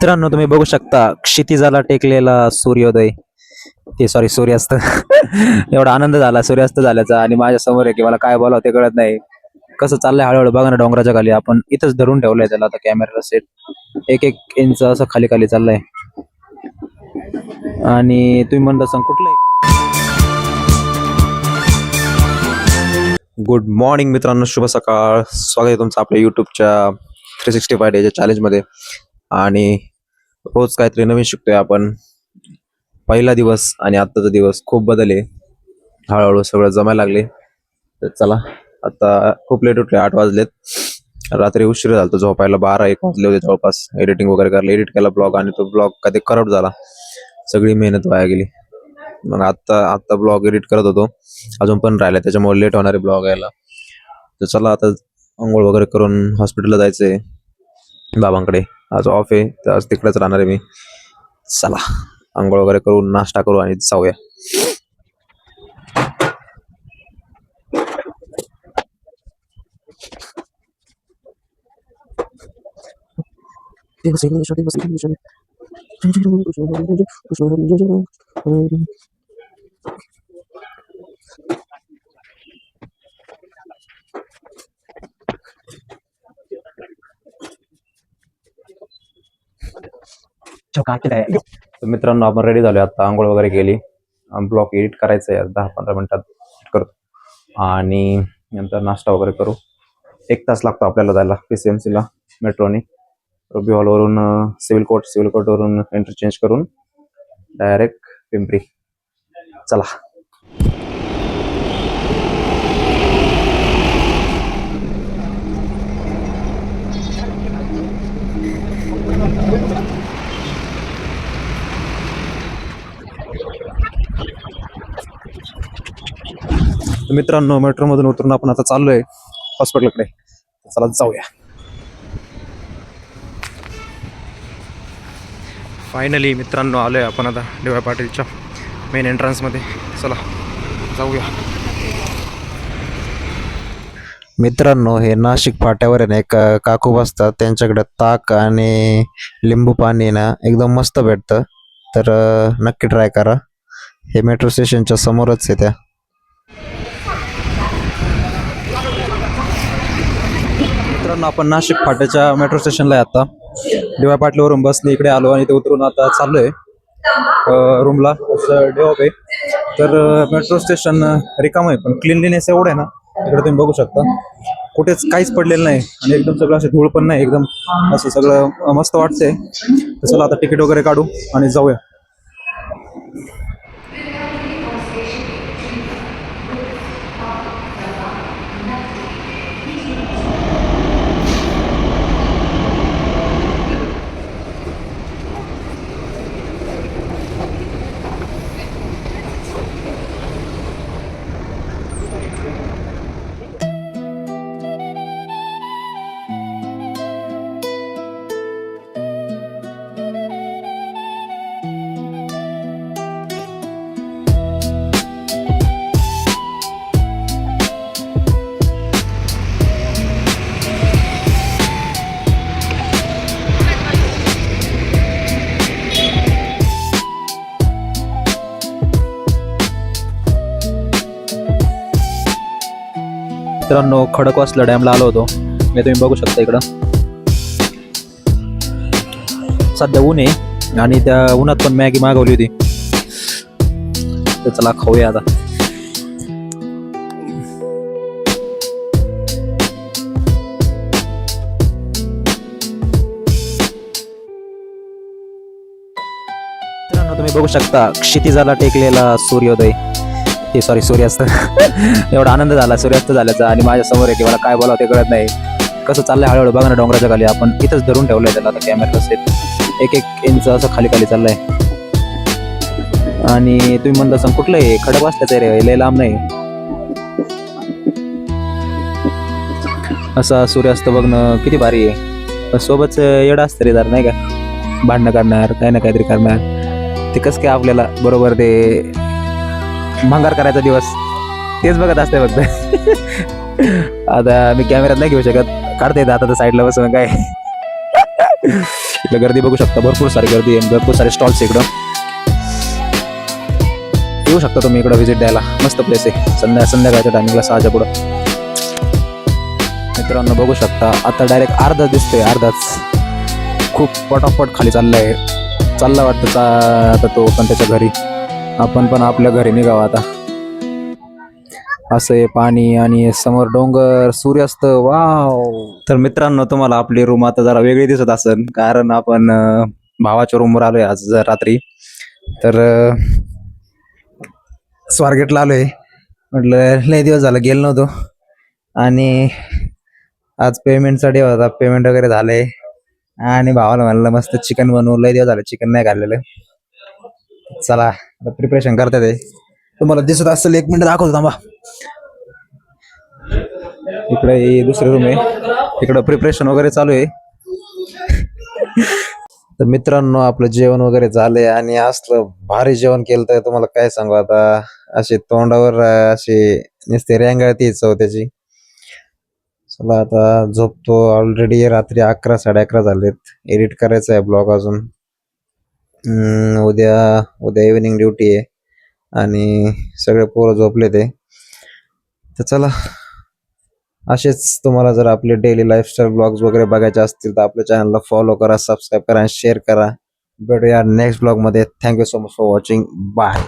मित्रांनो, तुम्ही बघू शकता क्षितिजाला टेकलेला सूर्योदय, ते सॉरी सूर्यास्त. एवढा आनंद झाला सूर्यास्त झाल्याचा. आणि माझ्या समोर आहे की मला काय बोलावं ते कळत नाही. कसं चाललंय हळूहळू बघा ना, डोंगराच्या खाली आपण इथंच धरून ठेवलंय त्याला आता कॅमेरा सेट. एक एक इंच असं खाली खाली चाललंय. आणि तुम्ही म्हणता सांग कुठलंय. गुड मॉर्निंग मित्रांनो, शुभ सकाळ. स्वागत आहे तुमचं आपल्या युट्यूबच्या 365 डेच्या चॅलेंजमध्ये. आणि रोज काहीतरी नवीन शिकतोय आपण. पहिला दिवस आणि आत्ताचा दिवस खूप बदलले. हळूहळू सगळं जमायला लागले. तर चला, आता खूप लेट उठले, 8 वाजलेत. रात्री उशीर झाला, तो झोपायला 12-1 वाजले होते जवळपास. एडिटिंग वगैरे करायला, एडिट केला ब्लॉग, आणि तो ब्लॉग कधी करप्ट झाला. सगळी मेहनत वाया गेली. मग आत्ता ब्लॉग एडिट करत होतो, अजून पण राहिला, त्याच्यामुळे लेट होणारे ब्लॉग यायला. तर चला, आता आंघोळ वगैरे करून हॉस्पिटलला जायचंय बाबांकडे. आज ऑफ आहे, तर आज तिकडेच राहणार आहे मी. चला, आंघोळ वगैरे करून नाश्ता करू आणि जाऊया. तर मित्रांनो, आपण रेडी झालो आता. आंघोळ वगैरे केली, ब्लॉग एडिट करायचं आहे 10-15 मिनिटात करतो. आणि नंतर नाश्ता वगैरे करू. 1 तास लागतो आपल्याला जायला PCMC ला मेट्रोने. रुबी हॉलवरून सिव्हिल कोर्टवरून एंट्री चेंज करून डायरेक्ट पिंपरी. चला. मित्रांनो, मेट्रोमधून उतरून आपण आता चाललोय हॉस्पिटलकडे. चला जाऊया. फायनली मित्रांनो आलोय आपण आता DY पाटीलच्या मेन एंट्रन्समध्ये. चला जाऊया. मित्रांनो, हे नाशिक फाट्यावर आहे ना, एक काकू बसतात. त्यांच्याकडे ताक आणि लिंबू पाणी ना एकदम मस्त भेटतं. तर नक्की ट्राय करा. हे मेट्रो स्टेशनच्या समोरच आहे त्या. मित्रांनो, आपण नाशिक फाट्याच्या मेट्रो स्टेशनला आहे आता. DY पाटीलवरून बसने इकडे आलो आणि ते उतरून आता चाललोय रूमला. असं डे ऑफ आहे, तर मेट्रो स्टेशन रिकाम आहे, पण क्लिनलीनेस एवढं आहे ना. इकडे तुम्ही बघू शकता, कुठेच काहीच पडलेलं नाही आणि एकदम सगळं असं धूळ पण नाही. एकदम असं सगळं मस्त वाटतंय. तर चला, आता तिकीट वगैरे काढू आणि जाऊया. मित्रांनो, खडकवासला डॅमला आलो होतो. हे तुम्ही बघू शकता इकडं. सध्या ऊन आहे आणि त्या उन्हात पण मॅगी मागवली होती. तर चला खाऊया आता. मित्रांनो, तुम्ही बघू शकता क्षितिजाला टेकलेला सूर्योदय, ते सॉरी सूर्यास्त. एवढा आनंद झाला सूर्यास्त झाल्याचा. आणि माझ्या समोर आहे की मला काय बोलावं ते कळत नाही. कसं चाललंय हळूहळू बघा ना, डोंगराच्या खाली आपण इथंच धरून ठेवलंय त्याला आता कॅमेरा सेट. 1-1 इंच असं खाली खाली चाललंय. आणि तुम्ही म्हणता सांग कुठलं आहे. खडकवासल्याचं आहे रे, लय लांब नाही. असा सूर्यास्त बघणं किती भारी आहे. सोबतच येडं असतं रे जर, नाही का, भांडणं काढणार, काही ना काहीतरी करणार. ते कसं काय आपल्याला बरोबर ते भंगार करायचा दिवस तेच बघत असते फक्त. आता मी कॅमेऱ्यात नाही घेऊ शकत, काढता येतं आता तर साईडला बसून काय. इकडे गर्दी बघू शकता, भरपूर सारी गर्दी आहे, भरपूर सारे स्टॉल्स इकडं. येऊ शकता तुम्ही इकडं व्हिजिट द्यायला. मस्त प्लेस आहे संध्याकाळच्या टायमिंगला 6च्या पुढं. मित्रांनो बघू शकता आता डायरेक्ट अर्धा दिसतोय, अर्धाच. खूप पटापट खाली चाललाय. चालला वाटतं आता तो पण त्याच्या घरी. आपण पण आपल्या घरी निघावं आता. असं आहे पाणी आणि समोर डोंगर, सूर्यास्त. वाव. तर मित्रांनो तुम्हाला आपली रूम आता जरा वेगळी दिसत असेल, कारण आपण भावाच्या रूमवर आलोय आज रात्री. तर स्वारगेटला आलोय. म्हटलं लय दिवस झालं गेलो नव्हतो, आणि आज पेमेंटचा डे होता. पेमेंट वगैरे झालंय, आणि भावाला म्हणलं मस्त चिकन बनवू. लय दिवस झालं चिकन नाही खाल्लेलं. चला आता प्रिपरेशन करतात आहे. तुम्हाला दिसत असेल, 1 मिनिट दाखवतो थांबा. इकडे ही दुसरी रूम आहे, इकडं प्रिपरेशन वगैरे चालू आहे. तर मित्रांनो आपलं जेवण वगैरे झालंय, आणि असलं भारी जेवण केलं तर तुम्हाला काय सांगू आता. असे तोंडावर असे नुसते रेंगाळती चव त्याची. चला आता झोपतो. ऑलरेडी रात्री 11 11:30 झालेत. एडिट करायचं आहे ब्लॉग अजून. उद्या इव्हिनिंग ड्युटी आहे, आणि सगळे पोरं झोपले ते. तर चला, असेच तुम्हाला जर आपले डेली लाईफस्टाईल ब्लॉग्स वगैरे बघायचे असतील तर आपल्या चॅनलला फॉलो करा, सबस्क्राईब करा आणि शेअर करा. भेटूया नेक्स्ट ब्लॉगमध्ये. Thank you so much for watching. Bye.